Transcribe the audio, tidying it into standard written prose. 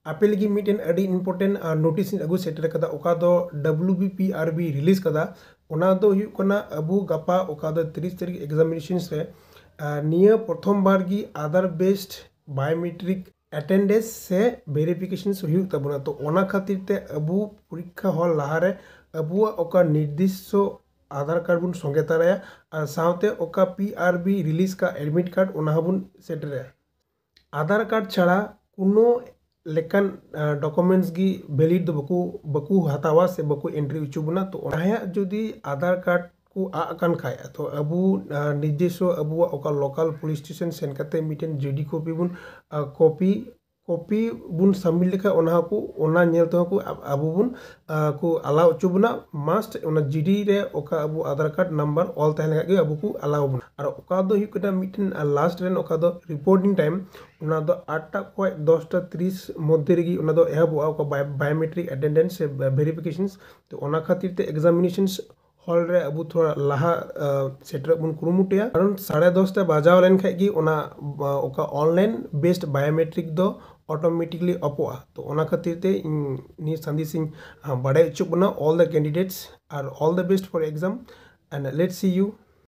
आपे लगी मिटन अड़ी इम्पोर्टेंट नोटिस अगू सेटर कदा ओका दो WBPRB रिलीज कदा ओना दो हुयु कना अबू गपा ओका दो 30 तारीख एग्जामिनेशंस रे निया प्रथम बार की आधार बेस्ड बायोमेट्रिक अटेंडेंस से वेरिफिकेशन हुयु तबना तो ओना खातिर ते अबू परीक्षा हॉल लहारे अबू ओका निर्दिष्ट आधार कार्ड बुन संगे तराया और साउते ओका PRB रिलीज का एडमिट कार्ड ओना बुन सेटर आधार कार्ड छाड़ा कुनो लेकिन डॉक्यूमेंट्स की वैलिड बकू हतावा से बकू एंट्री उचुबना तो जुदी आधार कार्ड को आकान खाय तो अबू निजेशो अबू ओका लोकल पुलिस स्टेशन सेन करते मिटन जीडी कॉपी बुन कॉपी बुन सबमिट लेखा ओना को ओना नेल तो को अबू बुन को अलाउ उचुबना मस्ट ओना जीडी रे ओका अबू आधार कार्ड नंबर ऑल तहले के अबू को अलाउ बुन और ओका दो हुई कटा मिटन लास्ट रेन ओका दो रिपोर्टिंग टाइम ओना दो 8टा को 10:30 मध्य रेगी ओना दो एहबुआ ओका बायोमेट्रिक अटेंडेंस वेरिफिकेशंस तो ओना खातिर ते एग्जामिनेशंस हॉल रे अबू थोड़ा लाहा सेटर बुन कुरुमुटिया कारण 10:30 बाजाव लेन खाय की ओना ओका ऑनलाइन बेस्ड बायोमेट्रिक दो ऑटोमेटिकली अपोआ तो ओना खातिर ते नि संदेश बड़े चुप बना all the candidates are all the best for exam and let's see you